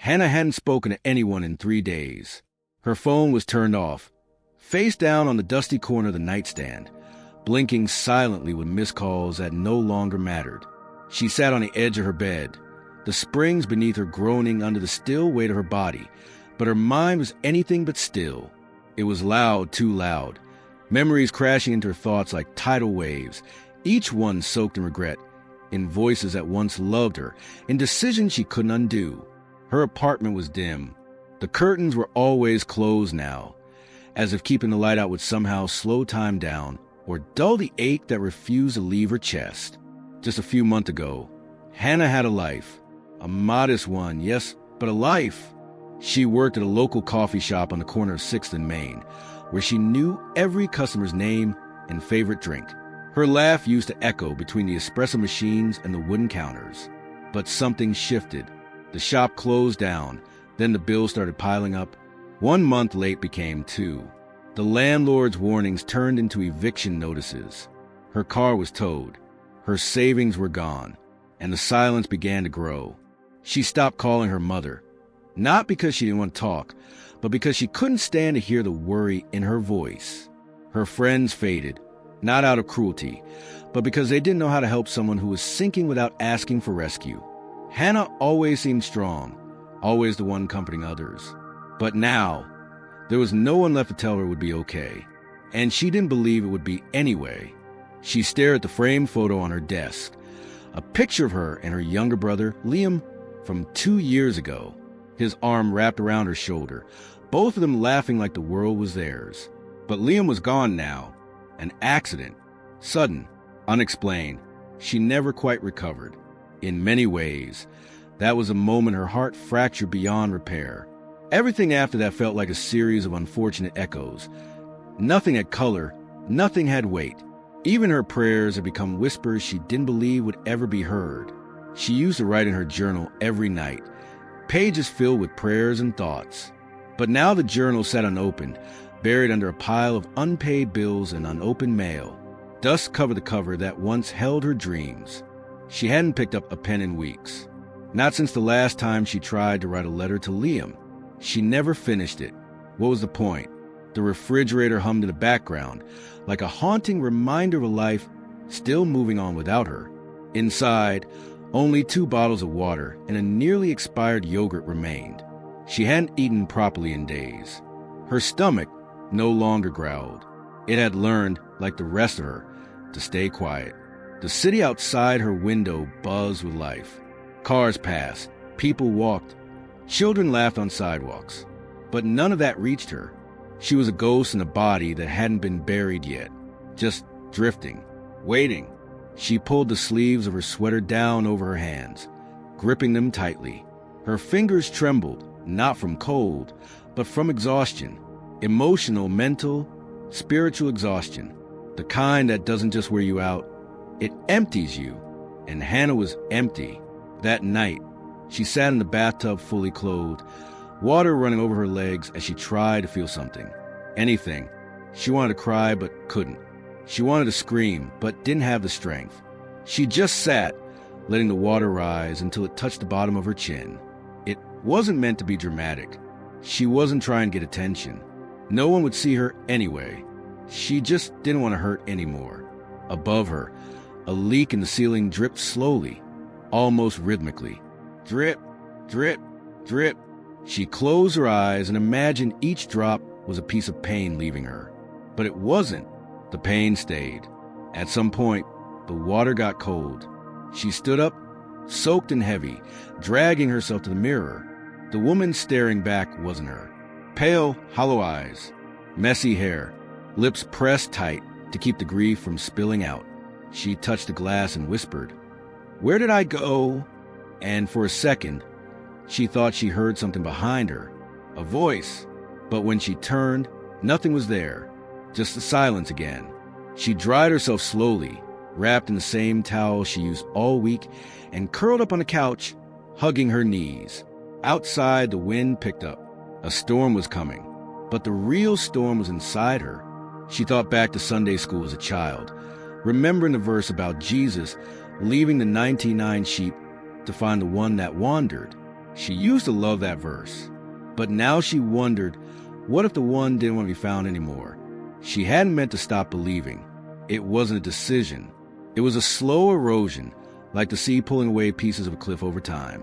Hannah hadn't spoken to anyone in 3 days. Her phone was turned off, face down on the dusty corner of the nightstand, blinking silently with missed calls that no longer mattered. She sat on the edge of her bed, the springs beneath her groaning under the still weight of her body, but her mind was anything but still. It was loud, too loud, memories crashing into her thoughts like tidal waves, each one soaked in regret, in voices that once loved her, in decisions she couldn't undo. Her apartment was dim. The curtains were always closed now, as if keeping the light out would somehow slow time down or dull the ache that refused to leave her chest. Just a few months ago, Hannah had a life. A modest one, yes, but a life. She worked at a local coffee shop on the corner of 6th and Main, where she knew every customer's name and favorite drink. Her laugh used to echo between the espresso machines and the wooden counters. But something shifted. The shop closed down. Then the bills started piling up. 1 month late became 2. The landlord's warnings turned into eviction notices. Her car was towed. Her savings were gone. And the silence began to grow. She stopped calling her mother. Not because she didn't want to talk, but because she couldn't stand to hear the worry in her voice. Her friends faded, not out of cruelty, but because they didn't know how to help someone who was sinking without asking for rescue. Hannah always seemed strong, always the one comforting others. But now, there was no one left to tell her it would be okay. And she didn't believe it would be anyway. She stared at the framed photo on her desk, a picture of her and her younger brother, Liam, from 2 years ago, his arm wrapped around her shoulder, both of them laughing like the world was theirs. But Liam was gone now. An accident. Sudden. Unexplained. She never quite recovered. In many ways, that was a moment her heart fractured beyond repair. Everything after that felt like a series of unfortunate echoes. Nothing had color, nothing had weight. Even her prayers had become whispers she didn't believe would ever be heard. She used to write in her journal every night, pages filled with prayers and thoughts. But now the journal sat unopened, buried under a pile of unpaid bills and unopened mail. Dust covered the cover that once held her dreams. She hadn't picked up a pen in weeks. Not since the last time she tried to write a letter to Liam. She never finished it. What was the point? The refrigerator hummed in the background, like a haunting reminder of a life still moving on without her. Inside, only 2 bottles of water and a nearly expired yogurt remained. She hadn't eaten properly in days. Her stomach no longer growled. It had learned, like the rest of her, to stay quiet. The city outside her window buzzed with life. Cars passed, people walked, children laughed on sidewalks. But none of that reached her. She was a ghost in a body that hadn't been buried yet, just drifting, waiting. She pulled the sleeves of her sweater down over her hands, gripping them tightly. Her fingers trembled, not from cold, but from exhaustion. Emotional, mental, spiritual exhaustion. The kind that doesn't just wear you out, it empties you. And Hannah was empty. That night, she sat in the bathtub fully clothed, water running over her legs as she tried to feel something. Anything. She wanted to cry but couldn't. She wanted to scream but didn't have the strength. She just sat, letting the water rise until it touched the bottom of her chin. It wasn't meant to be dramatic. She wasn't trying to get attention. No one would see her anyway. She just didn't want to hurt anymore. Above her, a leak in the ceiling dripped slowly, almost rhythmically. Drip, drip, drip. She closed her eyes and imagined each drop was a piece of pain leaving her. But it wasn't. The pain stayed. At some point, the water got cold. She stood up, soaked and heavy, dragging herself to the mirror. The woman staring back wasn't her. Pale, hollow eyes, messy hair, lips pressed tight to keep the grief from spilling out. She touched the glass and whispered, "Where did I go?" And for a second, she thought she heard something behind her, a voice. But when she turned, nothing was there, just the silence again. She dried herself slowly, wrapped in the same towel she used all week, and curled up on the couch, hugging her knees. Outside, the wind picked up. A storm was coming, but the real storm was inside her. She thought back to Sunday school as a child, remembering the verse about Jesus leaving the 99 sheep to find the one that wandered. She used to love that verse, but now she wondered, what if the one didn't want to be found anymore? She hadn't meant to stop believing. It wasn't a decision. It was a slow erosion, like the sea pulling away pieces of a cliff over time.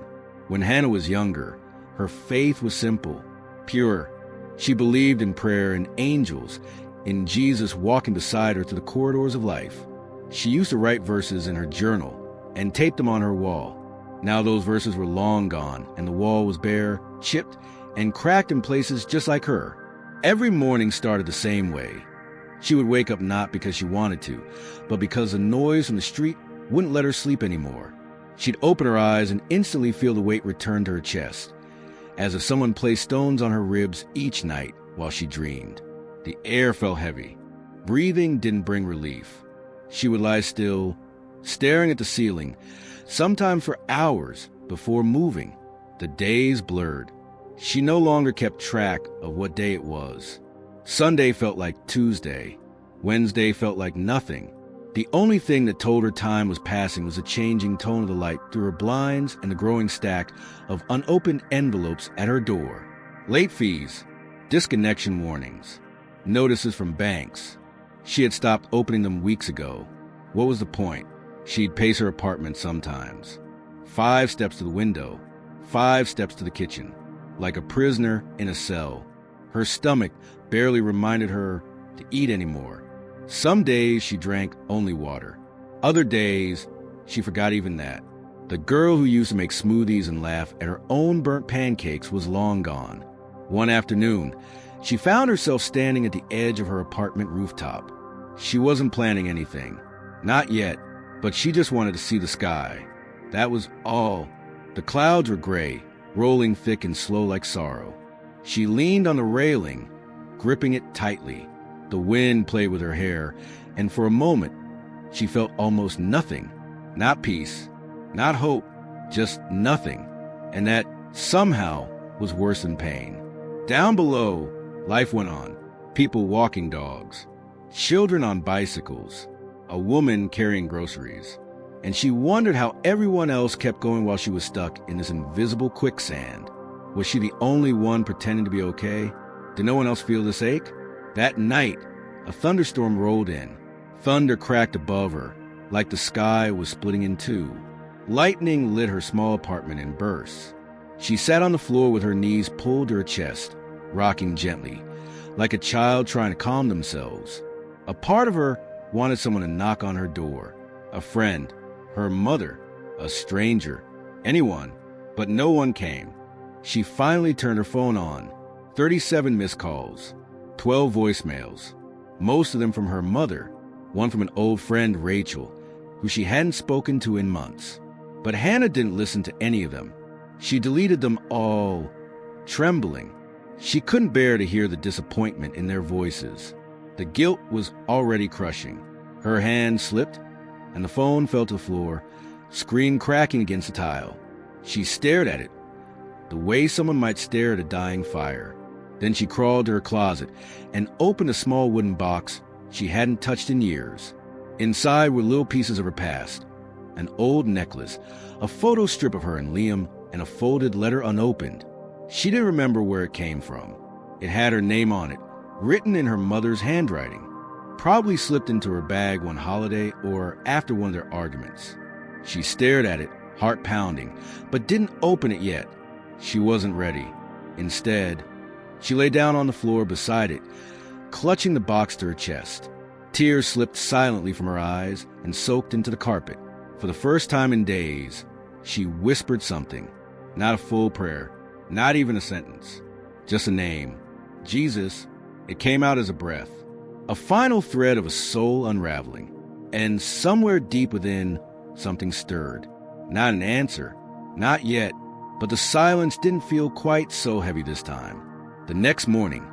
When Hannah was younger, her faith was simple, pure. She believed in prayer and angels, in Jesus walking beside her through the corridors of life. She used to write verses in her journal and tape them on her wall. Now those verses were long gone, and the wall was bare, chipped, and cracked in places just like her. Every morning started the same way. She would wake up not because she wanted to, but because the noise from the street wouldn't let her sleep anymore. She'd open her eyes and instantly feel the weight return to her chest, as if someone placed stones on her ribs each night while she dreamed. The air felt heavy. Breathing didn't bring relief. She would lie still, staring at the ceiling, sometimes for hours before moving. The days blurred. She no longer kept track of what day it was. Sunday felt like Tuesday. Wednesday felt like nothing. The only thing that told her time was passing was the changing tone of the light through her blinds and the growing stack of unopened envelopes at her door. Late fees, disconnection warnings, notices from banks. She had stopped opening them weeks ago. What was the point? She'd pace her apartment sometimes. 5 steps to the window, 5 steps to the kitchen, like a prisoner in a cell. Her stomach barely reminded her to eat anymore. Some days she drank only water. Other days, she forgot even that. The girl who used to make smoothies and laugh at her own burnt pancakes was long gone. One afternoon, she found herself standing at the edge of her apartment rooftop. She wasn't planning anything. Not yet, but she just wanted to see the sky. That was all. The clouds were gray, rolling thick and slow like sorrow. She leaned on the railing, gripping it tightly. The wind played with her hair, and for a moment, she felt almost nothing. Not peace, not hope, just nothing. And that, somehow, was worse than pain. Down below, life went on. People walking dogs, children on bicycles, a woman carrying groceries. And she wondered how everyone else kept going while she was stuck in this invisible quicksand. Was she the only one pretending to be okay? Did no one else feel this ache? That night, a thunderstorm rolled in. Thunder cracked above her, like the sky was splitting in two. Lightning lit her small apartment in bursts. She sat on the floor with her knees pulled to her chest, rocking gently, like a child trying to calm themselves. A part of her wanted someone to knock on her door. A friend, her mother, a stranger, anyone, but no one came. She finally turned her phone on. 37 missed calls, 12 voicemails, most of them from her mother, one from an old friend, Rachel, who she hadn't spoken to in months. But Hannah didn't listen to any of them. She deleted them all, trembling. She couldn't bear to hear the disappointment in their voices. The guilt was already crushing. Her hand slipped, and the phone fell to the floor, screen cracking against the tile. She stared at it, the way someone might stare at a dying fire. Then she crawled to her closet and opened a small wooden box she hadn't touched in years. Inside were little pieces of her past, an old necklace, a photo strip of her and Liam, and a folded letter unopened. She didn't remember where it came from. It had her name on it, written in her mother's handwriting. Probably slipped into her bag one holiday or after one of their arguments. She stared at it, heart pounding, but didn't open it yet. She wasn't ready. Instead, she lay down on the floor beside it, clutching the box to her chest. Tears slipped silently from her eyes and soaked into the carpet. For the first time in days, she whispered something. Not a full prayer, not even a sentence. Just a name. Jesus. It came out as a breath. A final thread of a soul unraveling. And somewhere deep within, something stirred. Not an answer. Not yet. But the silence didn't feel quite so heavy this time. The next morning,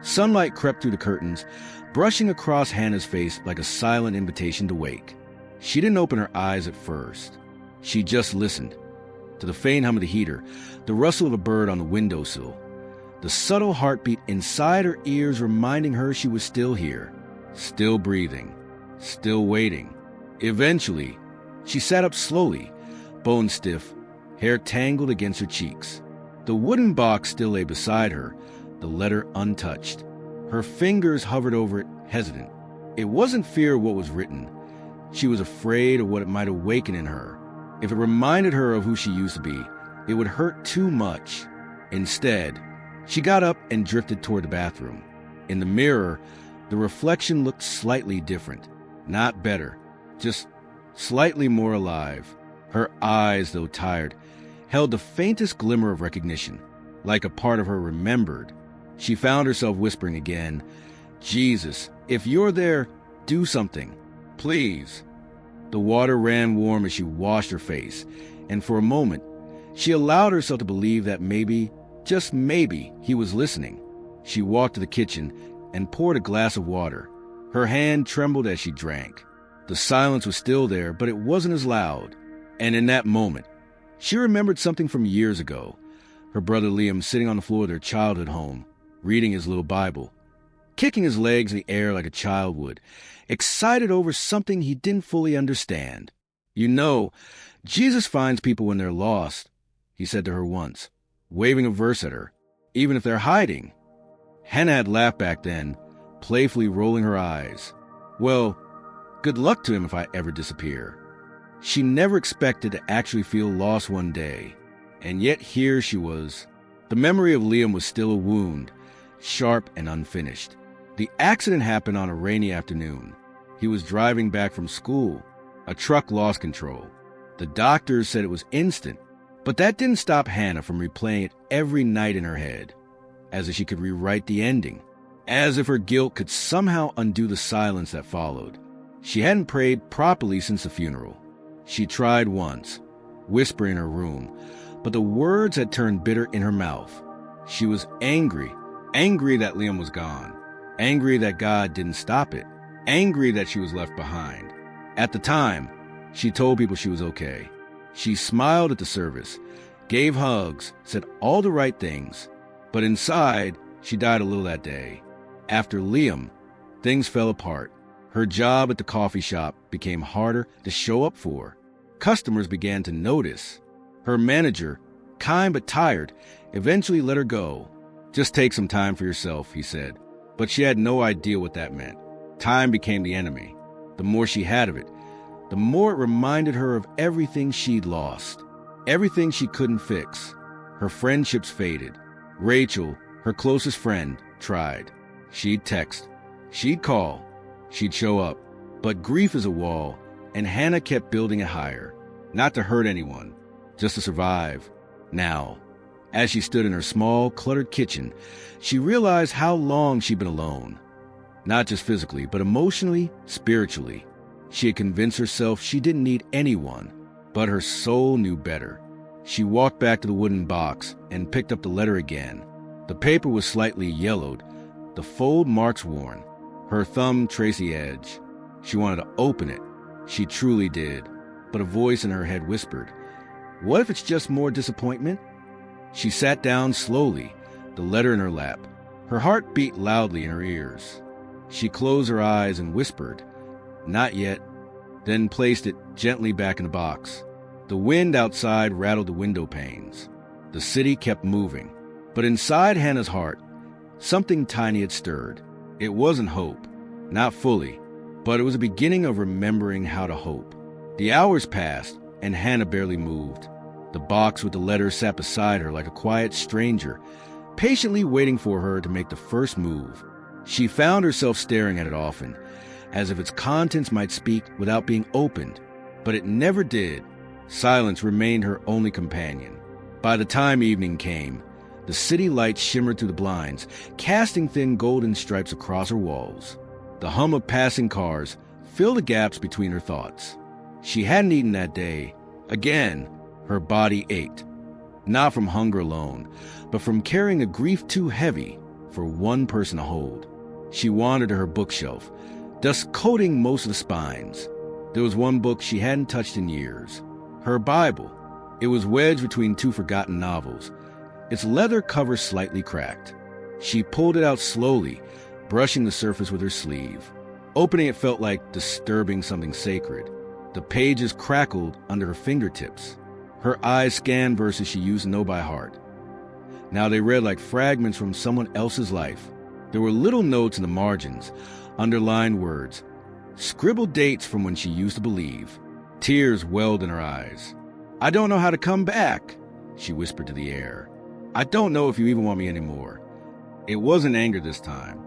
sunlight crept through the curtains, brushing across Hannah's face like a silent invitation to wake. She didn't open her eyes at first. She just listened. To the faint hum of the heater, the rustle of a bird on the windowsill, the subtle heartbeat inside her ears reminding her she was still here, still breathing, still waiting. Eventually, she sat up slowly, bone stiff, hair tangled against her cheeks. The wooden box still lay beside her, the letter untouched. Her fingers hovered over it, hesitant. It wasn't fear of what was written. She was afraid of what it might awaken in her. If it reminded her of who she used to be, it would hurt too much. Instead, she got up and drifted toward the bathroom. In the mirror, the reflection looked slightly different. Not better, just slightly more alive. Her eyes, though tired, held the faintest glimmer of recognition, like a part of her remembered. She found herself whispering again, "Jesus, if you're there, do something. Please." The water ran warm as she washed her face, and for a moment, she allowed herself to believe that maybe, just maybe, he was listening. She walked to the kitchen and poured a glass of water. Her hand trembled as she drank. The silence was still there, but it wasn't as loud. And in that moment, she remembered something from years ago. Her brother Liam sitting on the floor of their childhood home, reading his little Bible, kicking his legs in the air like a child would, excited over something he didn't fully understand. "You know, Jesus finds people when they're lost," he said to her once, waving a verse at her, "even if they're hiding." Hannah had laughed back then, playfully rolling her eyes. Well, good luck to him if I ever disappear. She never expected to actually feel lost one day, and yet here she was. The memory of Liam was still a wound, sharp and unfinished. The accident happened on a rainy afternoon. He was driving back from school. A truck lost control. The doctors said it was instant, but that didn't stop Hannah from replaying it every night in her head, as if she could rewrite the ending, as if her guilt could somehow undo the silence that followed. She hadn't prayed properly since the funeral. She tried once, whispering in her room, but the words had turned bitter in her mouth. She was angry that Liam was gone, angry that God didn't stop it, angry that she was left behind. At the time, she told people she was okay. She smiled at the service, gave hugs, said all the right things, but inside, she died a little that day. After Liam, things fell apart. Her job at the coffee shop became harder to show up for. Customers began to notice. Her manager, kind but tired, eventually let her go. "Just take some time for yourself," he said. But she had no idea what that meant. Time became the enemy. The more she had of it, the more it reminded her of everything she'd lost, everything she couldn't fix. Her friendships faded. Rachel, her closest friend, tried. She'd text. She'd call. She'd show up. But grief is a wall, and Hannah kept building it higher. Not to hurt anyone, just to survive. Now, as she stood in her small, cluttered kitchen, she realized how long she'd been alone. Not just physically, but emotionally, spiritually. She had convinced herself she didn't need anyone, but her soul knew better. She walked back to the wooden box and picked up the letter again. The paper was slightly yellowed, the fold marks worn. Her thumb traced the edge. She wanted to open it. She truly did. But a voice in her head whispered, "What if it's just more disappointment?" She sat down slowly, the letter in her lap. Her heart beat loudly in her ears. She closed her eyes and whispered, "Not yet," then placed it gently back in the box. The wind outside rattled the window panes. The city kept moving. But inside Hannah's heart, something tiny had stirred. It wasn't hope, not fully, but it was a beginning of remembering how to hope. The hours passed, and Hannah barely moved. The box with the letter sat beside her like a quiet stranger, patiently waiting for her to make the first move. She found herself staring at it often, as if its contents might speak without being opened, but it never did. Silence remained her only companion. By the time evening came, the city lights shimmered through the blinds, casting thin golden stripes across her walls. The hum of passing cars filled the gaps between her thoughts. She hadn't eaten that day. Again, her body ached. Not from hunger alone, but from carrying a grief too heavy for one person to hold. She wandered to her bookshelf, dust coating most of the spines. There was one book she hadn't touched in years. Her Bible. It was wedged between two forgotten novels, its leather cover slightly cracked. She pulled it out slowly, brushing the surface with her sleeve. Opening it felt like disturbing something sacred. The pages crackled under her fingertips. Her eyes scanned verses she used to know by heart. Now they read like fragments from someone else's life. There were little notes in the margins, underlined words, scribbled dates from when she used to believe. Tears welled in her eyes. "I don't know how to come back," she whispered to the air. "I don't know if you even want me anymore." It wasn't anger this time.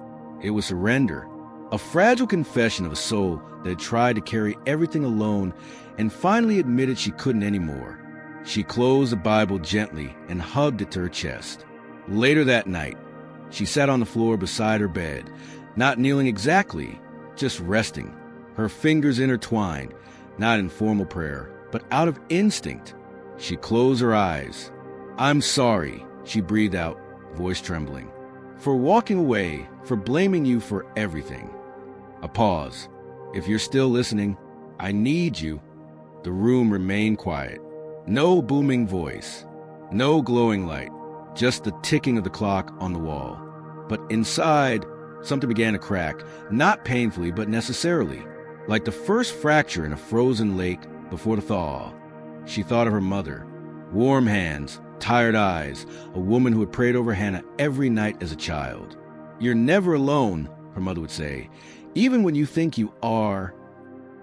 It was surrender. A fragile confession of a soul that had tried to carry everything alone and finally admitted she couldn't anymore. She closed the Bible gently and hugged it to her chest. Later that night, she sat on the floor beside her bed, not kneeling exactly, just resting, her fingers intertwined, not in formal prayer, but out of instinct. She closed her eyes. "I'm sorry," she breathed out, voice trembling, "for walking away, for blaming you for everything." A pause. "If you're still listening, I need you." The room remained quiet. No booming voice, no glowing light, just the ticking of the clock on the wall. But inside, something began to crack, not painfully, but necessarily, like the first fracture in a frozen lake before the thaw. She thought of her mother. Warm hands, tired eyes, a woman who had prayed over Hannah every night as a child. "You're never alone," her mother would say, "even when you think you are."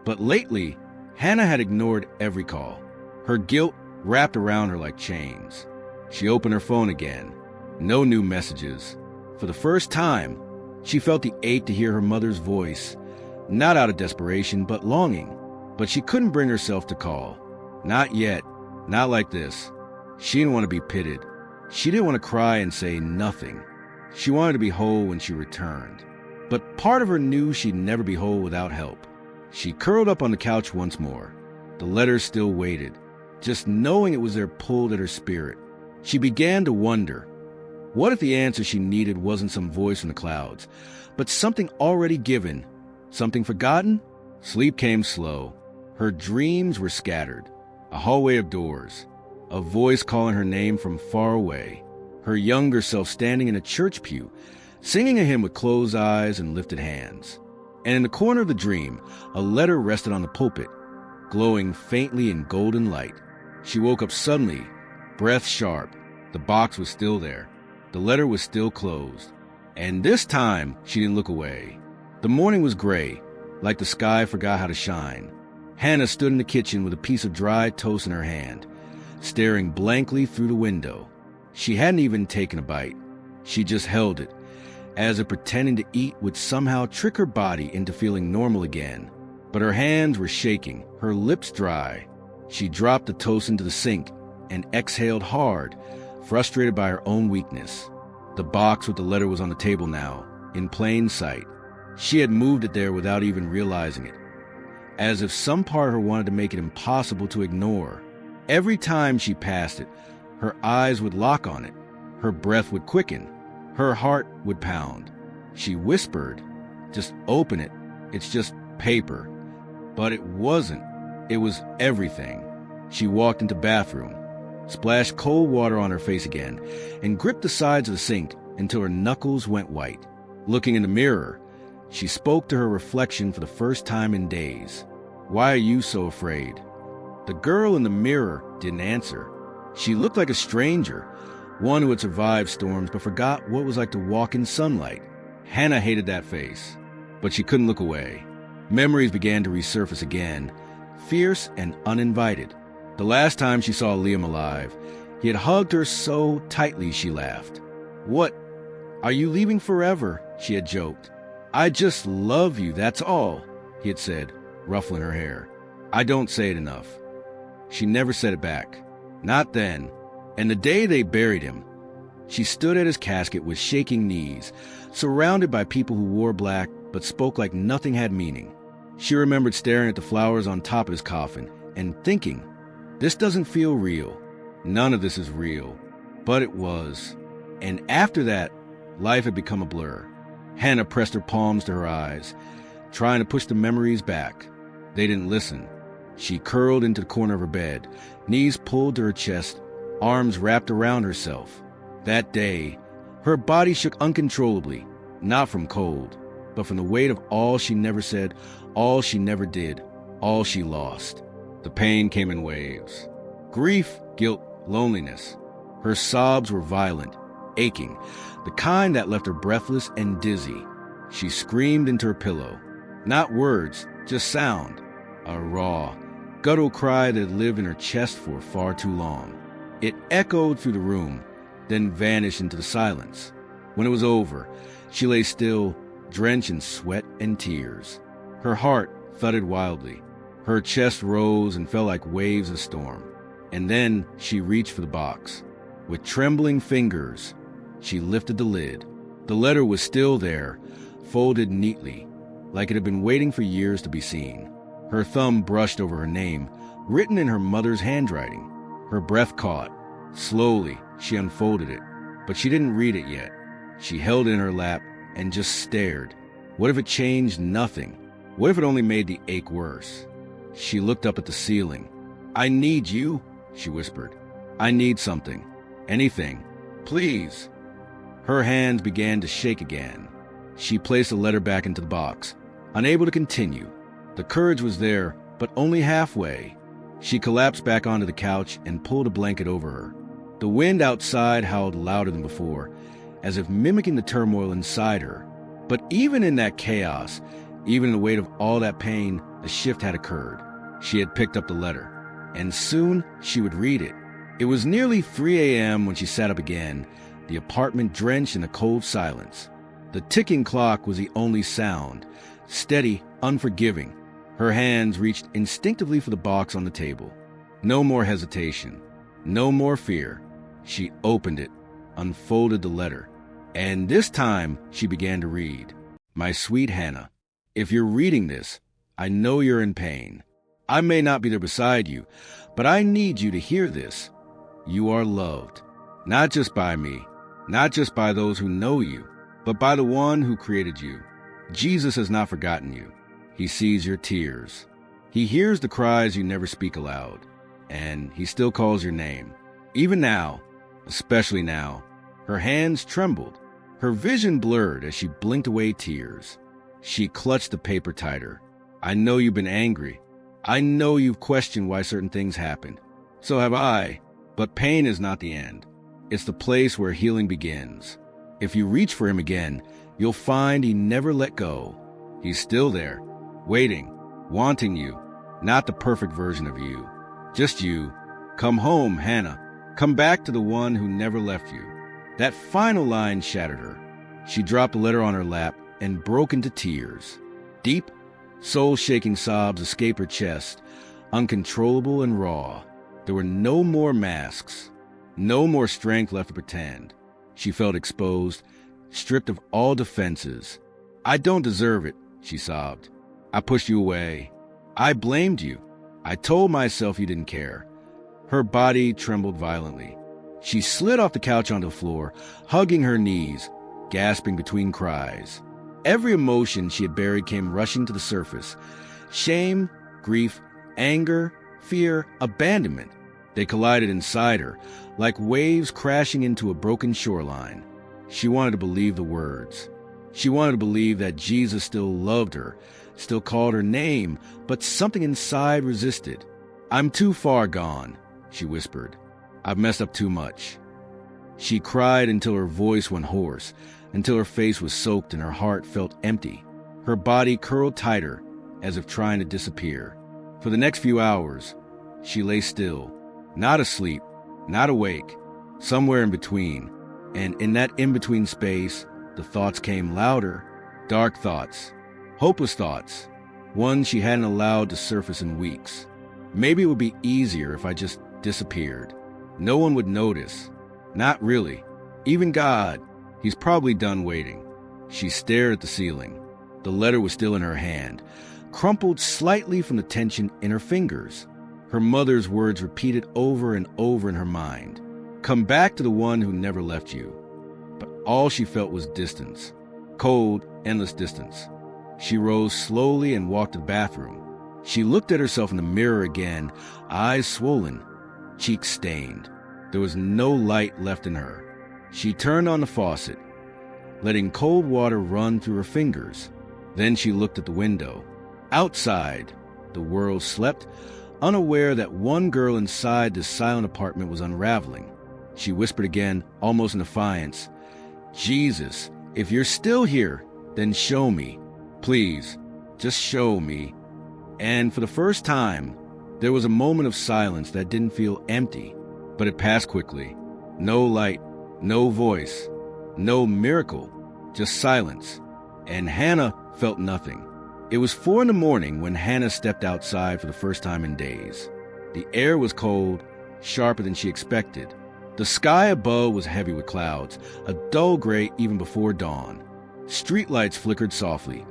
But lately, Hannah had ignored every call. Her guilt wrapped around her like chains. She opened her phone again. No new messages. For the first time, she felt the ache to hear her mother's voice, not out of desperation, but longing. But she couldn't bring herself to call. Not yet. Not like this. She didn't want to be pitted. She didn't want to cry and say nothing. She wanted to be whole when she returned. But part of her knew she'd never be whole without help. She curled up on the couch once more. The letters still waited. Just knowing it was there pulled at her spirit. She began to wonder, what if the answer she needed wasn't some voice from the clouds, but something already given, something forgotten? Sleep came slow. Her dreams were scattered. A hallway of doors. A voice calling her name from far away. Her younger self standing in a church pew, singing a hymn with closed eyes and lifted hands. And in the corner of the dream, a letter rested on the pulpit, glowing faintly in golden light. She woke up suddenly, breath sharp. The box was still there. The letter was still closed. And this time, she didn't look away. The morning was gray, like the sky forgot how to shine. Hannah stood in the kitchen with a piece of dry toast in her hand, staring blankly through the window. She hadn't even taken a bite. She just held it, as if pretending to eat would somehow trick her body into feeling normal again. But her hands were shaking, her lips dry. She dropped the toast into the sink and exhaled hard, frustrated by her own weakness. The box with the letter was on the table now, in plain sight. She had moved it there without even realizing it, as if some part of her wanted to make it impossible to ignore. Every time she passed it, her eyes would lock on it, her breath would quicken, her heart would pound. She whispered, "Just open it, it's just paper." But it wasn't. It was everything. She walked into the bathroom, splashed cold water on her face again, and gripped the sides of the sink until her knuckles went white. Looking in the mirror, she spoke to her reflection for the first time in days. "Why are you so afraid?" The girl in the mirror didn't answer. She looked like a stranger, one who had survived storms but forgot what it was like to walk in sunlight. Hannah hated that face, but she couldn't look away. Memories began to resurface again, fierce and uninvited. The last time she saw Liam alive, he had hugged her so tightly she laughed. "What? Are you leaving forever?" she had joked. "I just love you, that's all," he had said, ruffling her hair. "I don't say it enough." She never said it back. Not then. And the day they buried him, she stood at his casket with shaking knees, surrounded by people who wore black but spoke like nothing had meaning. She remembered staring at the flowers on top of his coffin and thinking, this doesn't feel real. None of this is real. But it was. And after that, life had become a blur. Hannah pressed her palms to her eyes, trying to push the memories back. They didn't listen. She curled into the corner of her bed, knees pulled to her chest, arms wrapped around herself. That day, her body shook uncontrollably, not from cold, but from the weight of all she never said, all she never did, all she lost. The pain came in waves. Grief guilt, loneliness. Her sobs were violent, aching, the kind that left her breathless and dizzy. She screamed into her pillow. Not words, just sound. A raw, guttural cry that had lived in her chest for far too long. It echoed through the room, then vanished into the silence. When it was over, she lay still, drenched in sweat and tears. Her heart thudded wildly. Her chest rose and fell like waves of storm. And then she reached for the box. With trembling fingers, she lifted the lid. The letter was still there, folded neatly, like it had been waiting for years to be seen. Her thumb brushed over her name, written in her mother's handwriting. Her breath caught. Slowly, she unfolded it, but she didn't read it yet. She held it in her lap and just stared. What if it changed nothing? What if it only made the ache worse? She looked up at the ceiling. "I need you," she whispered. "I need something. Anything. Please." Her hands began to shake again. She placed the letter back into the box, unable to continue. The courage was there, but only halfway. She collapsed back onto the couch and pulled a blanket over her. The wind outside howled louder than before, as if mimicking the turmoil inside her. But even in that chaos, even in the weight of all that pain, a shift had occurred. She had picked up the letter, and soon she would read it. It was nearly 3 a.m. when she sat up again, the apartment drenched in a cold silence. The ticking clock was the only sound, steady, unforgiving. Her hands reached instinctively for the box on the table. No more hesitation, no more fear. She opened it, unfolded the letter, and this time she began to read. "My sweet Hannah, if you're reading this, I know you're in pain. I may not be there beside you, but I need you to hear this. You are loved, not just by me, not just by those who know you, but by the one who created you. Jesus has not forgotten you. He sees your tears. He hears the cries you never speak aloud, and he still calls your name. Even now, especially now." Her hands trembled. Her vision blurred as she blinked away tears. She clutched the paper tighter. "I know you've been angry. I know you've questioned why certain things happened. So have I. But pain is not the end. It's the place where healing begins. If you reach for him again, you'll find he never let go. He's still there, waiting, wanting you, not the perfect version of you. Just you. Come home, Hannah. Come back to the one who never left you." That final line shattered her. She dropped the letter on her lap and broke into tears. Deep, soul-shaking sobs escaped her chest, uncontrollable and raw. There were no more masks, no more strength left to pretend. She felt exposed, stripped of all defenses. "I don't deserve it," she sobbed. "I pushed you away. I blamed you. I told myself you didn't care." Her body trembled violently. She slid off the couch onto the floor, hugging her knees, gasping between cries. Every emotion she had buried came rushing to the surface. Shame, grief, anger, fear, abandonment. They collided inside her, like waves crashing into a broken shoreline. She wanted to believe the words. She wanted to believe that Jesus still loved her, still called her name, but something inside resisted. "I'm too far gone," she whispered. "I've messed up too much." She cried until her voice went hoarse, until her face was soaked and her heart felt empty. Her body curled tighter, as if trying to disappear. For the next few hours, she lay still, not asleep, not awake, somewhere in between. And in that in-between space, the thoughts came louder, dark thoughts, hopeless thoughts, ones she hadn't allowed to surface in weeks. Maybe it would be easier if I just disappeared. No one would notice. Not really. Even God. He's probably done waiting. She stared at the ceiling. The letter was still in her hand, crumpled slightly from the tension in her fingers. Her mother's words repeated over and over in her mind. "Come back to the one who never left you." But all she felt was distance. Cold, endless distance. She rose slowly and walked to the bathroom. She looked at herself in the mirror again, eyes swollen, cheeks stained. There was no light left in her. She turned on the faucet, letting cold water run through her fingers. Then she looked at the window. Outside, the world slept, unaware that one girl inside this silent apartment was unraveling. She whispered again, almost in defiance, "Jesus, if you're still here, then show me. Please, just show me." And for the first time, there was a moment of silence that didn't feel empty, but it passed quickly. No light, no voice, no miracle, just silence. And Hannah felt nothing. It was 4 a.m. when Hannah stepped outside for the first time in days. The air was cold, sharper than she expected. The sky above was heavy with clouds, a dull gray even before dawn. Streetlights flickered softly,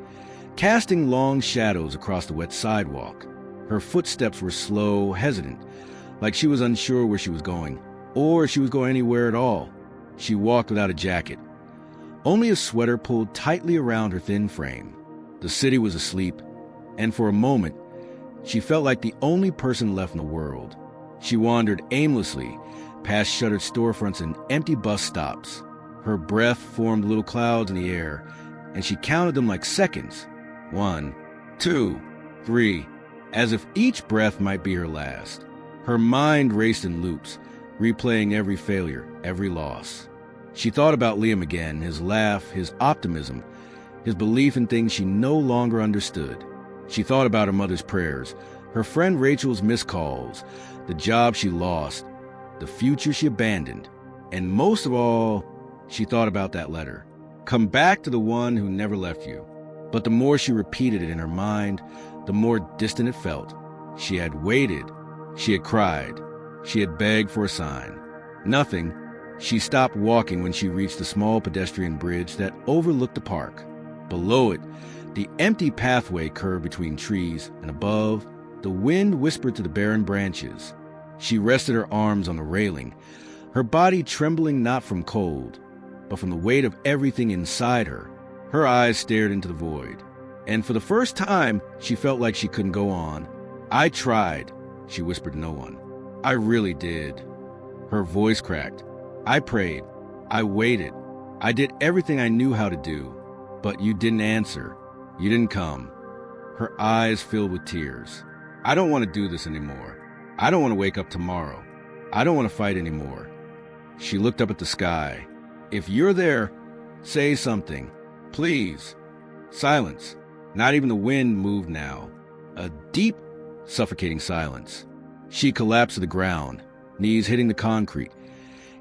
casting long shadows across the wet sidewalk. Her footsteps were slow, hesitant, like she was unsure where she was going, or if she was going anywhere at all. She walked without a jacket, only a sweater pulled tightly around her thin frame. The city was asleep, and for a moment, she felt like the only person left in the world. She wandered aimlessly past shuttered storefronts and empty bus stops. Her breath formed little clouds in the air, and she counted them like seconds. 1, 2, 3, as if each breath might be her last. Her mind raced in loops, replaying every failure, every loss. She thought about Liam again, his laugh, his optimism, his belief in things she no longer understood. She thought about her mother's prayers, her friend Rachel's missed calls, the job she lost, the future she abandoned, and most of all, she thought about that letter. Come back to the one who never left you. But the more she repeated it in her mind, the more distant it felt. She had waited. She had cried. She had begged for a sign. Nothing. She stopped walking when she reached the small pedestrian bridge that overlooked the park. Below it, the empty pathway curved between trees, and above, the wind whispered to the barren branches. She rested her arms on the railing, her body trembling not from cold, but from the weight of everything inside her. Her eyes stared into the void, and for the first time, she felt like she couldn't go on. "I tried," she whispered to no one. "I really did." Her voice cracked. "I prayed. I waited. I did everything I knew how to do. But you didn't answer. You didn't come." Her eyes filled with tears. "I don't want to do this anymore. I don't want to wake up tomorrow. I don't want to fight anymore." She looked up at the sky. "If you're there, say something. Please." Silence. Not even the wind moved now. A deep, suffocating silence. She collapsed to the ground, knees hitting the concrete,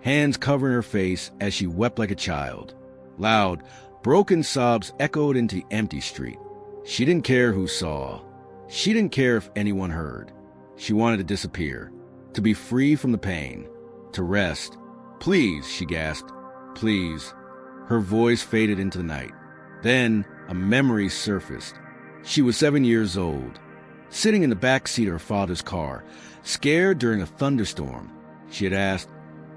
hands covering her face as she wept like a child. Loud, broken sobs echoed into the empty street. She didn't care who saw. She didn't care if anyone heard. She wanted to disappear, to be free from the pain, to rest. "Please," she gasped. "Please." Her voice faded into the night. Then a memory surfaced. She was 7 years old, sitting in the back seat of her father's car, scared during a thunderstorm. She had asked,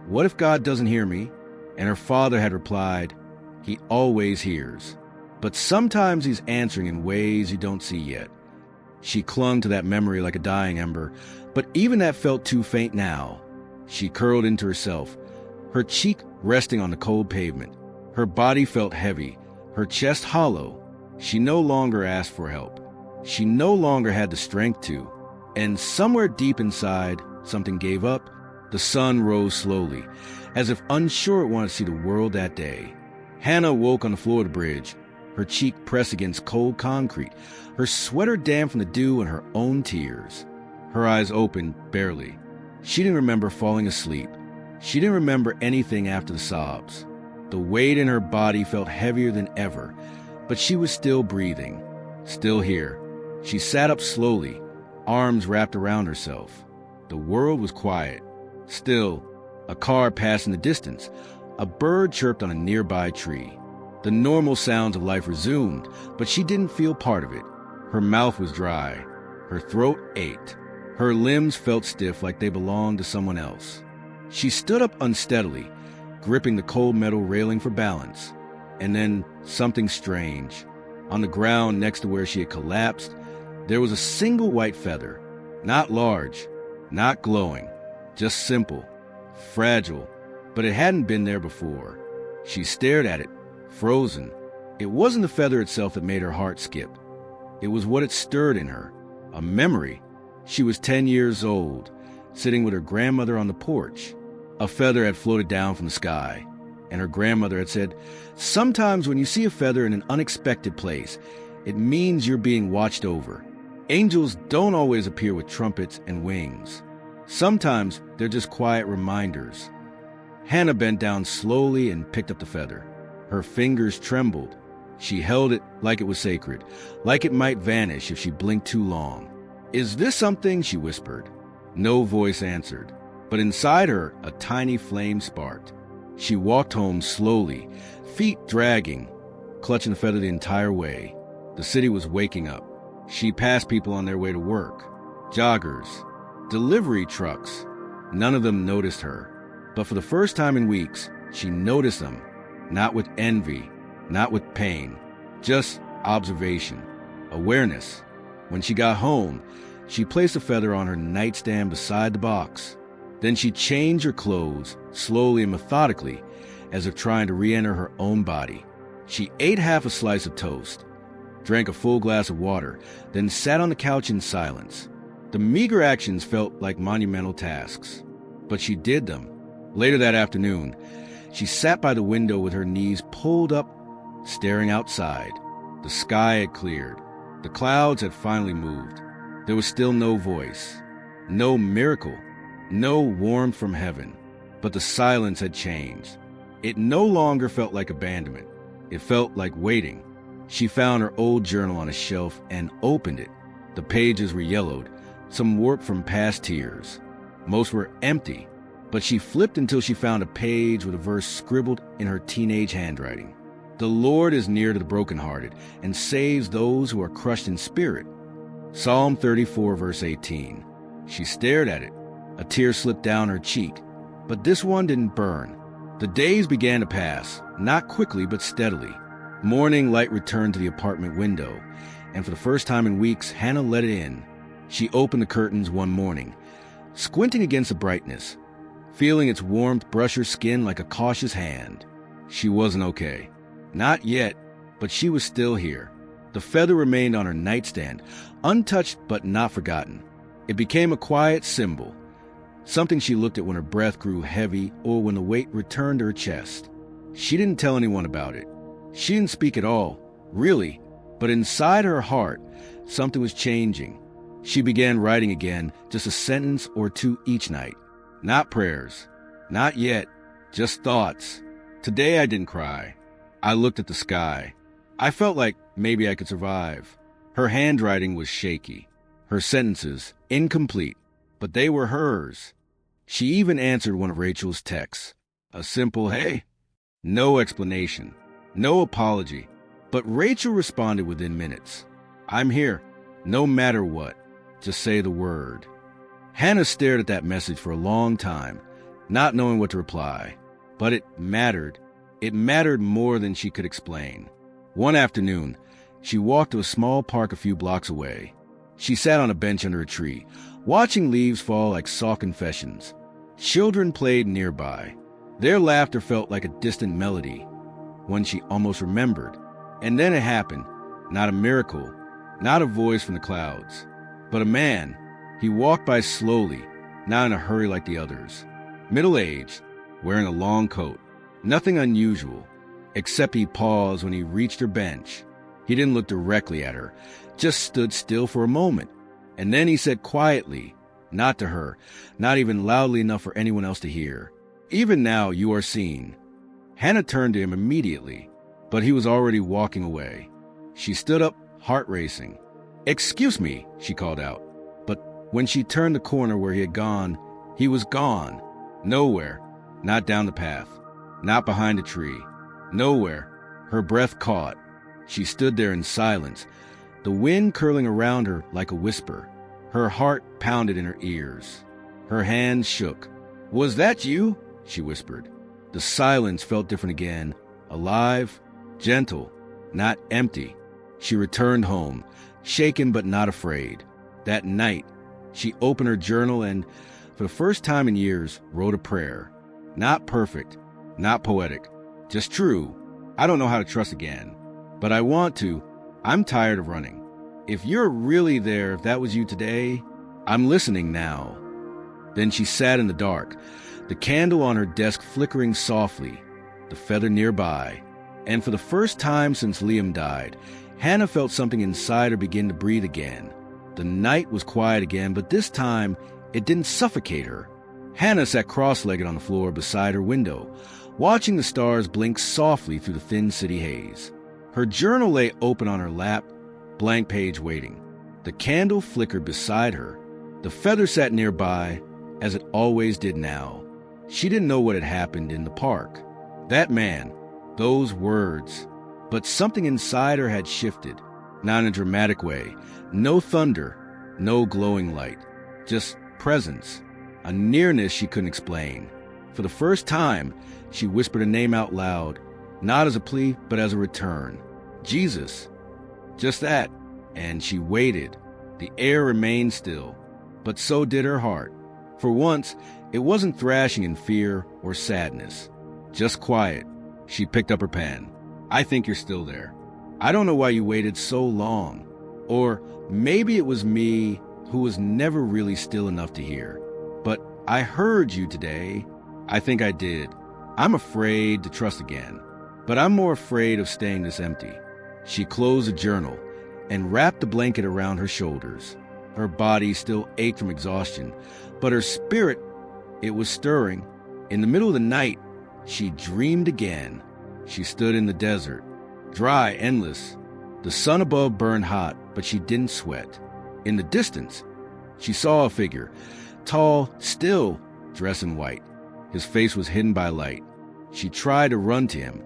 "What if God doesn't hear me?" And her father had replied, "He always hears. But sometimes he's answering in ways you don't see yet." She clung to that memory like a dying ember, but even that felt too faint now. She curled into herself, her cheek resting on the cold pavement. Her body felt heavy, her chest hollow. She no longer asked for help. She no longer had the strength to. And somewhere deep inside, something gave up. The sun rose slowly, as if unsure it wanted to see the world that day. Hannah woke on the floor of the bridge, her cheek pressed against cold concrete, her sweater damp from the dew and her own tears. Her eyes opened, barely. She didn't remember falling asleep. She didn't remember anything after the sobs. The weight in her body felt heavier than ever, but she was still breathing, still here. She sat up slowly, arms wrapped around herself. The world was quiet. Still, a car passed in the distance. A bird chirped on a nearby tree. The normal sounds of life resumed, but she didn't feel part of it. Her mouth was dry. Her throat ached. Her limbs felt stiff like they belonged to someone else. She stood up unsteadily, gripping the cold metal railing for balance. And then something strange. On the ground next to where she had collapsed, there was a single white feather. Not large, not glowing, just simple, fragile, but it hadn't been there before. She stared at it, frozen. It wasn't the feather itself that made her heart skip. It was what it stirred in her, a memory, She was 10 years old, sitting with her grandmother on the porch. A feather had floated down from the sky, and her grandmother had said, "Sometimes when you see a feather in an unexpected place, it means you're being watched over. Angels don't always appear with trumpets and wings. Sometimes they're just quiet reminders." Hannah bent down slowly and picked up the feather. Her fingers trembled. She held it like it was sacred, like it might vanish if she blinked too long. "Is this something?" she whispered. No voice answered, but inside her a tiny flame sparked. She walked home slowly, feet dragging, clutching the feather the entire way. The city was waking up. She passed people on their way to work, joggers, delivery trucks. None of them noticed her. But for the first time in weeks, she noticed them, not with envy, not with pain, just observation, awareness. When she got home, she placed the feather on her nightstand beside the box. Then she changed her clothes, slowly and methodically, as if trying to re-enter her own body. She ate half a slice of toast, drank a full glass of water, then sat on the couch in silence. The meager actions felt like monumental tasks, but she did them. Later that afternoon, she sat by the window with her knees pulled up, staring outside. The sky had cleared. The clouds had finally moved. There was still no voice, no miracle, no warmth from heaven. But the silence had changed. It no longer felt like abandonment. It felt like waiting. She found her old journal on a shelf and opened it. The pages were yellowed, some warped from past tears. Most were empty, but she flipped until she found a page with a verse scribbled in her teenage handwriting. "The Lord is near to the brokenhearted and saves those who are crushed in spirit." Psalm 34, verse 18. She stared at it. A tear slipped down her cheek, but this one didn't burn. The days began to pass, not quickly but steadily. Morning light returned to the apartment window, and for the first time in weeks, Hannah let it in. She opened the curtains one morning, squinting against the brightness, feeling its warmth brush her skin like a cautious hand. She wasn't okay. Not yet, but she was still here. The feather remained on her nightstand, untouched but not forgotten. It became a quiet symbol, something she looked at when her breath grew heavy or when the weight returned to her chest. She didn't tell anyone about it. She didn't speak at all, really, but inside her heart, something was changing. She began writing again, just a sentence or two each night. Not prayers. Not yet. Just thoughts. Today I didn't cry. I looked at the sky. I felt like maybe I could survive. Her handwriting was shaky. Her sentences incomplete, but they were hers. She even answered one of Rachel's texts. A simple, "Hey." No explanation. No apology. But Rachel responded within minutes. "I'm here. No matter what. Just say the word." Hannah stared at that message for a long time, not knowing what to reply. But it mattered. It mattered more than she could explain. One afternoon, she walked to a small park a few blocks away. She sat on a bench under a tree, watching leaves fall like soft confessions. Children played nearby. Their laughter felt like a distant melody, one she almost remembered. And then it happened. Not a miracle, not a voice from the clouds, but a man. He walked by slowly, not in a hurry like the others. Middle-aged, wearing a long coat. Nothing unusual, except he paused when he reached her bench. He didn't look directly at her, just stood still for a moment. And then he said quietly, not to her, not even loudly enough for anyone else to hear, "Even now you are seen." Hannah turned to him immediately, but he was already walking away. She stood up, heart racing. "Excuse me," she called out. But when she turned the corner where he had gone, he was gone. Nowhere. Not down the path. Not behind a tree. Nowhere. Her breath caught. She stood there in silence, the wind curling around her like a whisper. Her heart pounded in her ears. Her hands shook. "Was that you?" she whispered. The silence felt different again, alive, gentle, not empty. She returned home, shaken but not afraid. That night, she opened her journal and, for the first time in years, wrote a prayer. Not perfect, not poetic, just true. "I don't know how to trust again, but I want to. I'm tired of running. If you're really there, if that was you today, I'm listening now." Then she sat in the dark, the candle on her desk flickering softly, the feather nearby. And for the first time since Liam died, Hannah felt something inside her begin to breathe again. The night was quiet again, but this time it didn't suffocate her. Hannah sat cross-legged on the floor beside her window, watching the stars blink softly through the thin city haze. Her journal lay open on her lap, blank page waiting. The candle flickered beside her. The feather sat nearby, as it always did now. She didn't know what had happened in the park. That man, those words. But something inside her had shifted, not in a dramatic way. No thunder, no glowing light, just presence, a nearness she couldn't explain. For the first time, she whispered a name out loud, not as a plea, but as a return. Jesus. Just that. And she waited. The air remained still, but so did her heart. For once, it wasn't thrashing in fear or sadness, just quiet. She picked up her pen. "I think you're still there. I don't know why you waited so long. Or maybe it was me who was never really still enough to hear. But I heard you today. I think I did. I'm afraid to trust again. But I'm more afraid of staying this empty." She closed the journal and wrapped the blanket around her shoulders. Her body still ached from exhaustion, but her spirit, it was stirring. In the middle of the night, she dreamed again. She stood in the desert, dry, endless. The sun above burned hot, but she didn't sweat. In the distance, she saw a figure, tall, still, dressed in white. His face was hidden by light. She tried to run to him,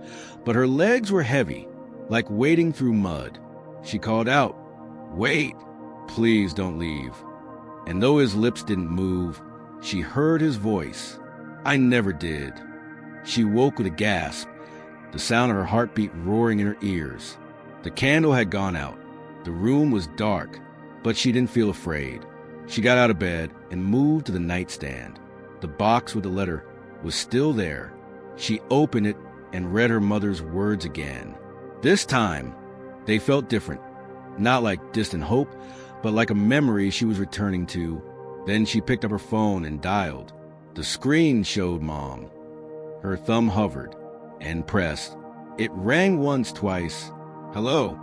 but her legs were heavy, like wading through mud. She called out, "Wait, please don't leave." And though his lips didn't move, she heard his voice. "I never did." She woke with a gasp, the sound of her heartbeat roaring in her ears. The candle had gone out. The room was dark, but she didn't feel afraid. She got out of bed and moved to the nightstand. The box with the letter was still there. She opened it and read her mother's words again. This time, they felt different. Not like distant hope, but like a memory she was returning to. Then she picked up her phone and dialed. The screen showed Mom. Her thumb hovered and pressed. It rang once, twice. "Hello."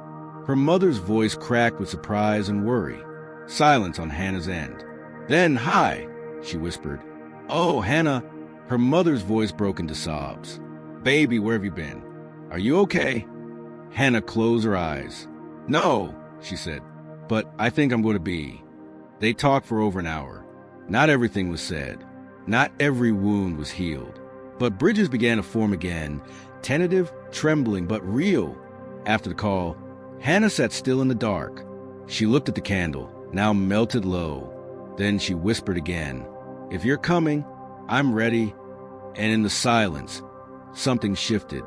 Her mother's voice cracked with surprise and worry. Silence on Hannah's end. Then, "Hi," she whispered. "Oh, Hannah." Her mother's voice broke into sobs. "Baby, where have you been? Are you okay?" Hannah closed her eyes. "No," she said, "but I think I'm going to be." They talked for over an hour. Not everything was said. Not every wound was healed. But bridges began to form again, tentative, trembling, but real. After the call, Hannah sat still in the dark. She looked at the candle, now melted low. Then she whispered again, "If you're coming, I'm ready." And in the silence, something shifted.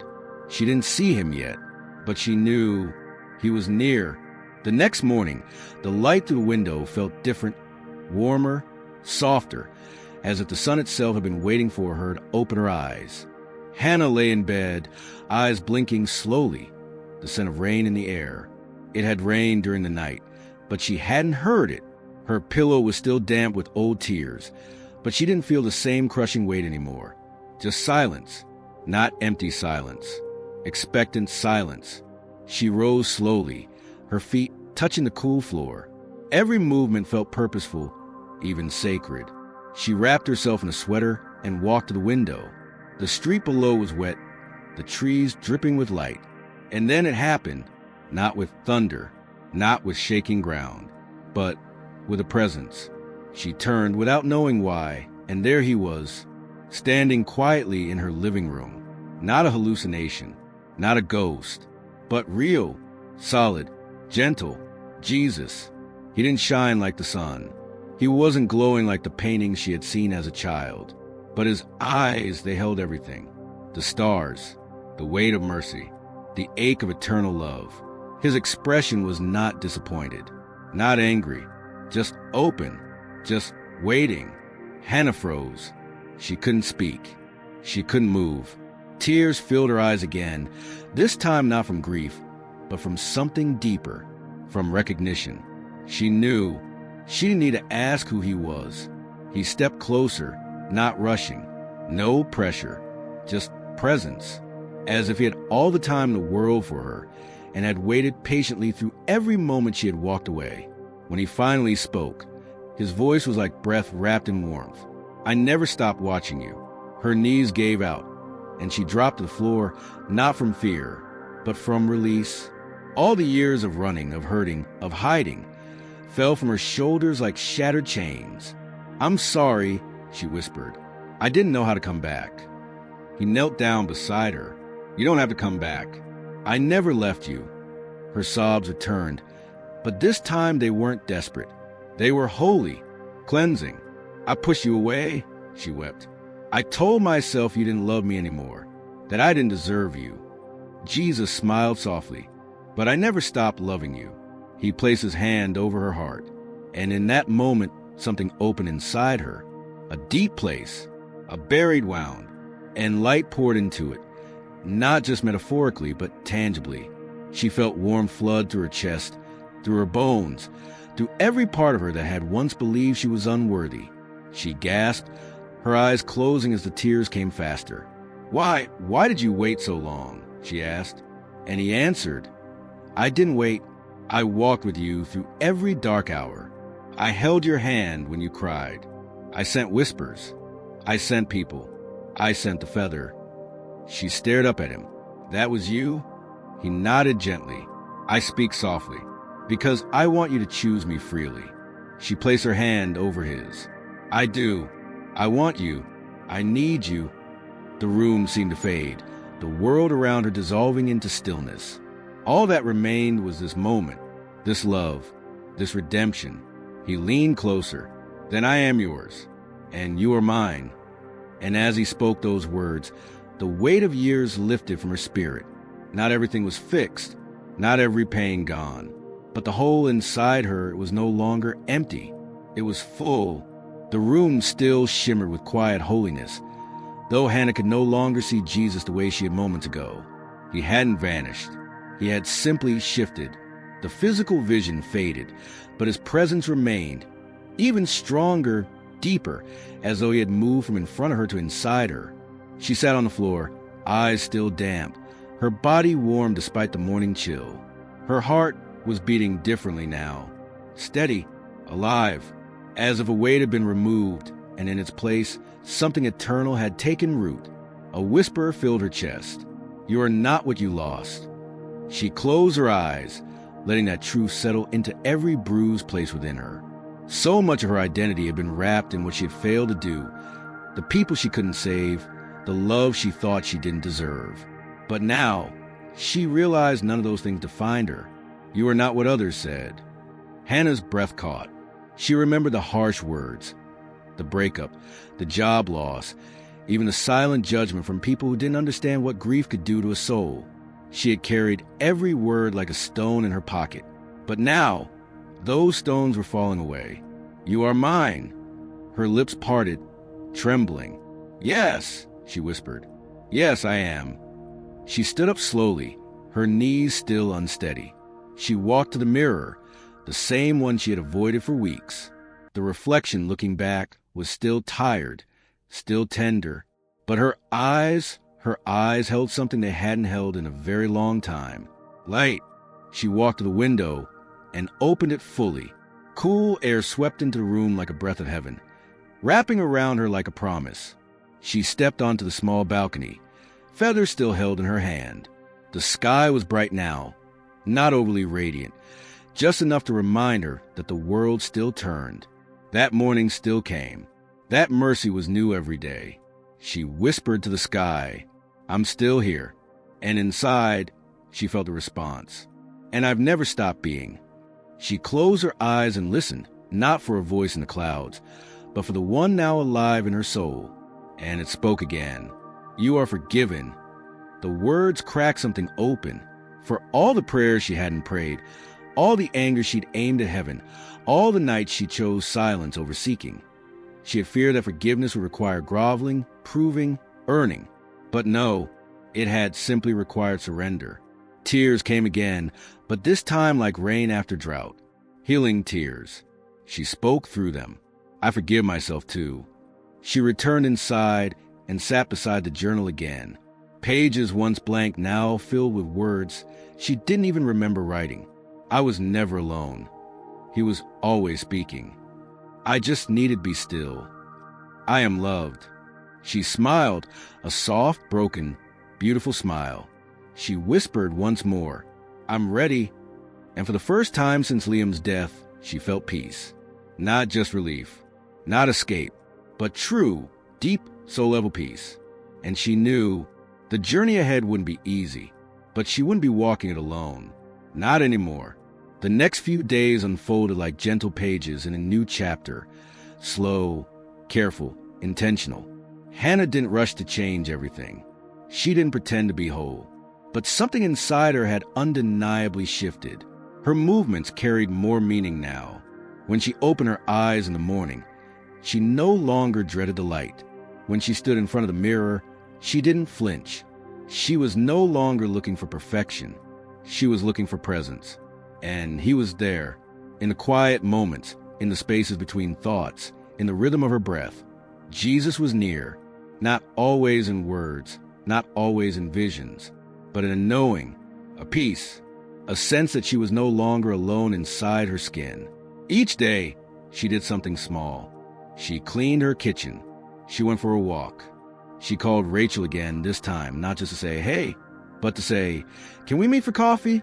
She didn't see him yet, but she knew he was near. The next morning, the light through the window felt different, warmer, softer, as if the sun itself had been waiting for her to open her eyes. Hannah lay in bed, eyes blinking slowly, the scent of rain in the air. It had rained during the night, but she hadn't heard it. Her pillow was still damp with old tears, but she didn't feel the same crushing weight anymore. Just silence, not empty silence, expectant silence. She rose slowly, her feet touching the cool floor. Every movement felt purposeful, even sacred. She wrapped herself in a sweater and walked to the window. The street below was wet, the trees dripping with light. And then it happened, not with thunder, not with shaking ground, but with a presence. She turned without knowing why, and there he was, standing quietly in her living room. Not a hallucination, not a ghost, but real, solid, gentle, Jesus. He didn't shine like the sun. He wasn't glowing like the paintings she had seen as a child. But his eyes, they held everything. The stars, the weight of mercy, the ache of eternal love. His expression was not disappointed, not angry, just open, just waiting. Hannah froze. She couldn't speak. She couldn't move. Tears filled her eyes again, this time not from grief, but from something deeper, from recognition. She knew She didn't need to ask who he was. He stepped closer, not rushing. No pressure, just presence, as if he had all the time in the world for her and had waited patiently through every moment she had walked away. When he finally spoke, his voice was like breath wrapped in warmth. "I never stopped watching you." Her knees gave out, and she dropped to the floor, not from fear, but from release. All the years of running, of hurting, of hiding, fell from her shoulders like shattered chains. "I'm sorry," she whispered. "I didn't know how to come back." He knelt down beside her. "You don't have to come back. I never left you." Her sobs returned, but this time they weren't desperate. They were holy, cleansing. "I pushed you away," she wept. "I told myself you didn't love me anymore, that I didn't deserve you." Jesus smiled softly. "But I never stopped loving you." He placed his hand over her heart, and in that moment, something opened inside her, a deep place, a buried wound, and light poured into it, not just metaphorically, but tangibly. She felt warm flood through her chest, through her bones, through every part of her that had once believed she was unworthy. She gasped, her eyes closing as the tears came faster. Why did you wait so long?" she asked. And he answered, "I didn't wait. I walked with you through every dark hour. I held your hand when you cried. I sent whispers. I sent people. I sent the feather." She stared up at him. "That was you?" He nodded gently. "I speak softly, because I want you to choose me freely." She placed her hand over his. "I do. I want you. I need you." The room seemed to fade, the world around her dissolving into stillness. All that remained was this moment, this love, this redemption. He leaned closer. "Then I am yours, and you are mine." And as he spoke those words, the weight of years lifted from her spirit. Not everything was fixed, not every pain gone, but the hole inside her was no longer empty. It was full. The room still shimmered with quiet holiness, though Hannah could no longer see Jesus the way she had moments ago. He hadn't vanished. He had simply shifted. The physical vision faded, but his presence remained, even stronger, deeper, as though he had moved from in front of her to inside her. She sat on the floor, eyes still damp, her body warm despite the morning chill. Her heart was beating differently now, steady, alive, as if a weight had been removed, and in its place, something eternal had taken root. A whisper filled her chest. "You are not what you lost." She closed her eyes, letting that truth settle into every bruised place within her. So much of her identity had been wrapped in what she had failed to do, the people she couldn't save, the love she thought she didn't deserve. But now, she realized none of those things defined her. "You are not what others said." Hannah's breath caught. She remembered the harsh words, the breakup, the job loss, even the silent judgment from people who didn't understand what grief could do to a soul. She had carried every word like a stone in her pocket. But now, those stones were falling away. "You are mine." Her lips parted, trembling. "Yes," she whispered. "Yes, I am." She stood up slowly, her knees still unsteady. She walked to the mirror, the same one she had avoided for weeks. The reflection, looking back, was still tired, still tender, but her eyes held something they hadn't held in a very long time. Light. She walked to the window and opened it fully. Cool air swept into the room like a breath of heaven, wrapping around her like a promise. She stepped onto the small balcony, feathers still held in her hand. The sky was bright now, not overly radiant, just enough to remind her that the world still turned. That morning still came. That mercy was new every day. She whispered to the sky, "I'm still here." And inside, she felt a response. "And I've never stopped being." She closed her eyes and listened, not for a voice in the clouds, but for the one now alive in her soul. And it spoke again. "You are forgiven." The words cracked something open. For all the prayers she hadn't prayed, all the anger she'd aimed at heaven, all the nights she chose silence over seeking. She had feared that forgiveness would require groveling, proving, earning. But no, it had simply required surrender. Tears came again, but this time like rain after drought. Healing tears. She spoke through them. I forgive myself too. She returned inside and sat beside the journal again. Pages once blank, now filled with words she didn't even remember writing. I was never alone. He was always speaking. I just needed to be still. I am loved. She smiled, a soft, broken, beautiful smile. She whispered once more, I'm ready. And for the first time since Liam's death, she felt peace. Not just relief, not escape, but true, deep, soul-level peace. And she knew the journey ahead wouldn't be easy, but she wouldn't be walking it alone. Not anymore. The next few days unfolded like gentle pages in a new chapter. Slow, careful, intentional. Hannah didn't rush to change everything. She didn't pretend to be whole. But something inside her had undeniably shifted. Her movements carried more meaning now. When she opened her eyes in the morning, she no longer dreaded the light. When she stood in front of the mirror, she didn't flinch. She was no longer looking for perfection. She was looking for presence. And he was there, in the quiet moments, in the spaces between thoughts, in the rhythm of her breath. Jesus was near, not always in words, not always in visions, but in a knowing, a peace, a sense that she was no longer alone inside her skin. Each day, she did something small. She cleaned her kitchen. She went for a walk. She called Rachel again, this time, not just to say, hey, but to say, can we meet for coffee?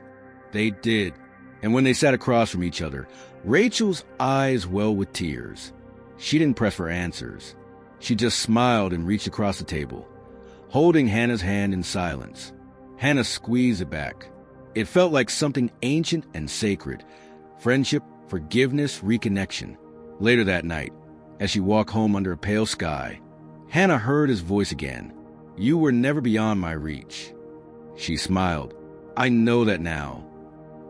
They did. And when they sat across from each other, Rachel's eyes welled with tears. She didn't press for answers. She just smiled and reached across the table, holding Hannah's hand in silence. Hannah squeezed it back. It felt like something ancient and sacred. Friendship, forgiveness, reconnection. Later that night, as she walked home under a pale sky, Hannah heard his voice again. You were never beyond my reach. She smiled. I know that now.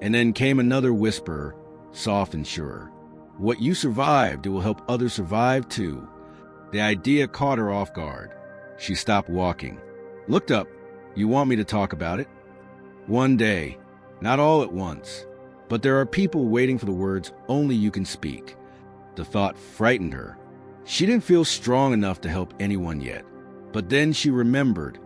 And then came another whisper, soft and sure. What you survived, it will help others survive too. The idea caught her off guard. She stopped walking, looked up. You want me to talk about it? One day, not all at once, but there are people waiting for the words only you can speak. The thought frightened her. She didn't feel strong enough to help anyone yet. But then she remembered.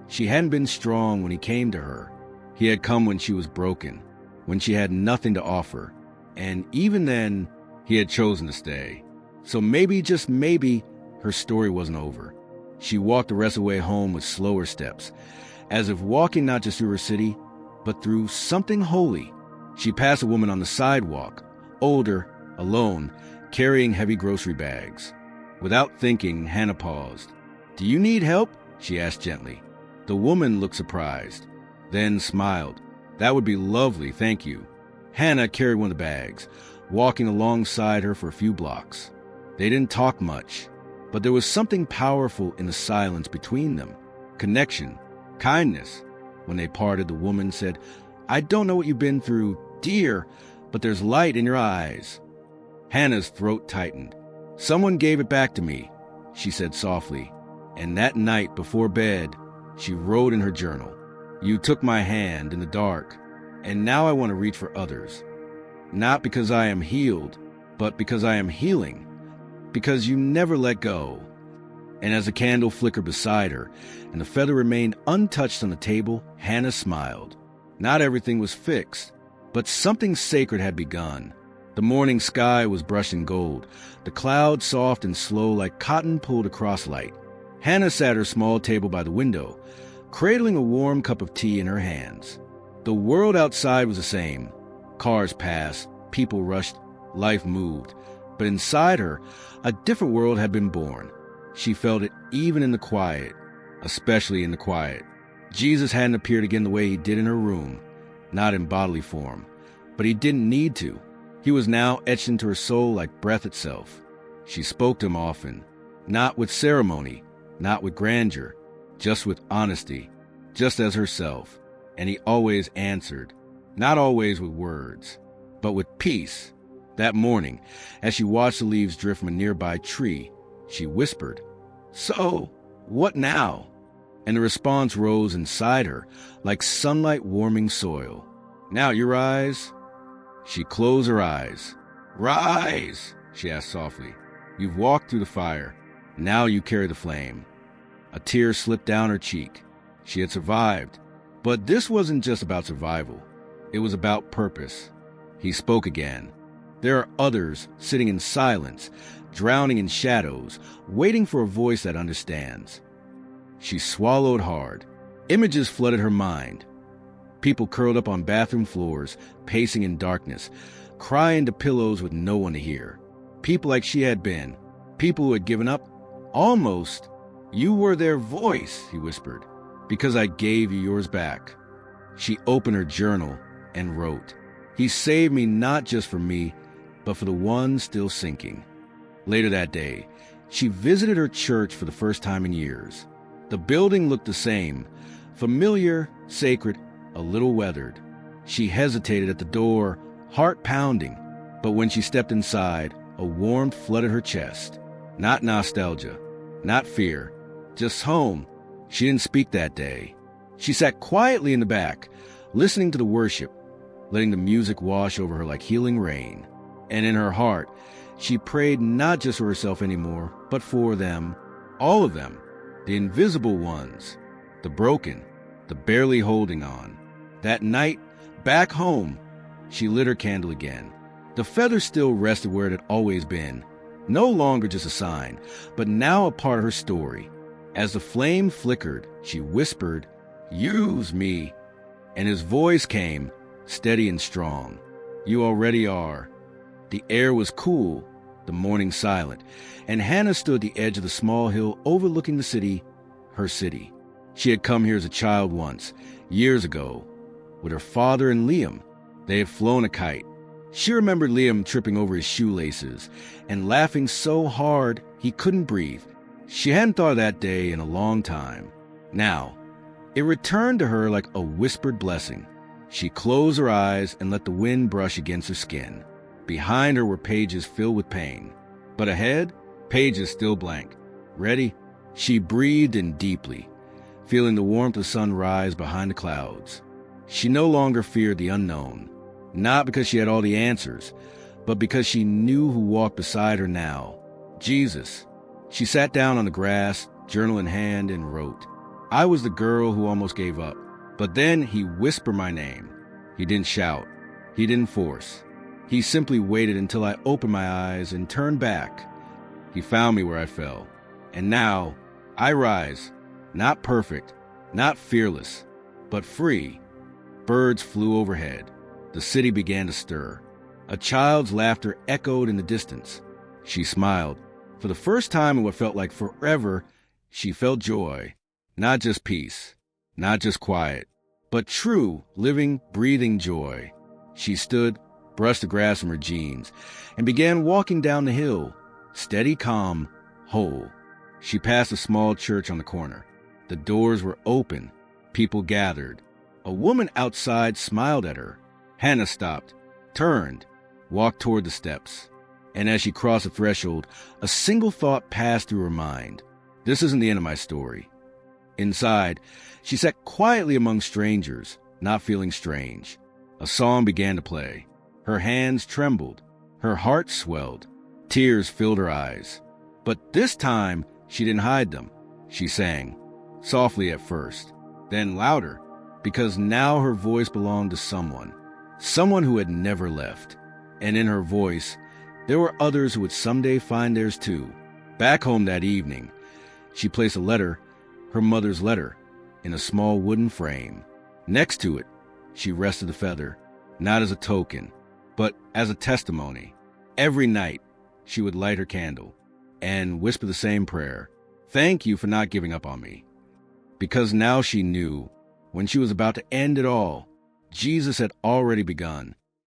She hadn't been strong when he came to her. He had come when she was broken, when she had nothing to offer. And even then, he had chosen to stay. So maybe, just maybe, her story wasn't over. She walked the rest of the way home with slower steps, as if walking not just through her city, but through something holy. She passed a woman on the sidewalk, older, alone, carrying heavy grocery bags. Without thinking, Hannah paused. Do you need help? She asked gently. The woman looked surprised, then smiled. That would be lovely, thank you. Hannah carried one of the bags, walking alongside her for a few blocks. They didn't talk much, but there was something powerful in the silence between them. Connection, kindness. When they parted, the woman said, I don't know what you've been through, dear, but there's light in your eyes. Hannah's throat tightened. Someone gave it back to me, she said softly. And that night before bed, she wrote in her journal, you took my hand in the dark, and now I want to reach for others. Not because I am healed, but because I am healing. Because you never let go. And as the candle flickered beside her, and the feather remained untouched on the table, Hannah smiled. Not everything was fixed, but something sacred had begun. The morning sky was brushed in gold, the clouds soft and slow like cotton pulled across light. Hannah sat at her small table by the window, cradling a warm cup of tea in her hands. The world outside was the same. Cars passed, people rushed, life moved. But inside her, a different world had been born. She felt it even in the quiet, especially in the quiet. Jesus hadn't appeared again the way he did in her room, not in bodily form, but he didn't need to. He was now etched into her soul like breath itself. She spoke to him often, not with ceremony, not with grandeur, just with honesty, just as herself. And he always answered, not always with words, but with peace. That morning, as she watched the leaves drift from a nearby tree, she whispered, so, what now? And the response rose inside her like sunlight warming soil. Now your eyes. She closed her eyes. Rise! she asked softly. "You've walked through the fire. Now you carry the flame." A tear slipped down her cheek. She had survived. But this wasn't just about survival. It was about purpose. He spoke again. "There are others sitting in silence, drowning in shadows, waiting for a voice that understands." She swallowed hard. Images flooded her mind. People curled up on bathroom floors, pacing in darkness, crying into pillows with no one to hear. People like she had been. People who had given up. Almost. "You were their voice," he whispered, "because I gave you yours back." She opened her journal and wrote, "He saved me not just for me, but for the one still sinking." Later that day, she visited her church for the first time in years. The building looked the same, familiar, sacred, a little weathered. She hesitated at the door, heart pounding, but when she stepped inside, a warmth flooded her chest. Not nostalgia, not fear, just home. She didn't speak that day. She sat quietly in the back, listening to the worship, letting the music wash over her like healing rain. And in her heart, she prayed not just for herself anymore, but for them, all of them, the invisible ones, the broken, the barely holding on. That night, back home, she lit her candle again. The feather still rested where it had always been, no longer just a sign, but now a part of her story. As the flame flickered, she whispered, "Use me." And his voice came, steady and strong. "You already are." The air was cool, the morning silent, and Hannah stood at the edge of the small hill overlooking the city, her city. She had come here as a child once, years ago, with her father and Liam. They had flown a kite. She remembered Liam tripping over his shoelaces and laughing so hard he couldn't breathe. She hadn't thought of that day in a long time. Now, it returned to her like a whispered blessing. She closed her eyes and let the wind brush against her skin. Behind her were pages filled with pain. But ahead, pages still blank. Ready? She breathed in deeply, feeling the warmth of the sun rise behind the clouds. She no longer feared the unknown, not because she had all the answers, but because she knew who walked beside her now. Jesus. She sat down on the grass, journal in hand, and wrote, "I was the girl who almost gave up." But then he whispered my name. He didn't shout. He didn't force. He simply waited until I opened my eyes and turned back. He found me where I fell. And now, I rise, not perfect, not fearless, but free. Birds flew overhead. The city began to stir. A child's laughter echoed in the distance. She smiled. For the first time in what felt like forever, she felt joy. Not just peace, not just quiet, but true, living, breathing joy. She stood, brushed the grass from her jeans, and began walking down the hill, steady, calm, whole. She passed a small church on the corner. The doors were open. People gathered. A woman outside smiled at her. Hannah stopped, turned, walked toward the steps. And as she crossed the threshold, a single thought passed through her mind. This isn't the end of my story. Inside, she sat quietly among strangers, not feeling strange. A song began to play. Her hands trembled. Her heart swelled. Tears filled her eyes. But this time, she didn't hide them. She sang, softly at first, then louder, because now her voice belonged to someone who had never left. And in her voice, there were others who would someday find theirs too. Back home that evening, she placed a letter, her mother's letter, in a small wooden frame. Next to it, she rested the feather, not as a token, but as a testimony. Every night, she would light her candle and whisper the same prayer, "Thank you for not giving up on me." Because now she knew, when she was about to end it all, Jesus had already begun.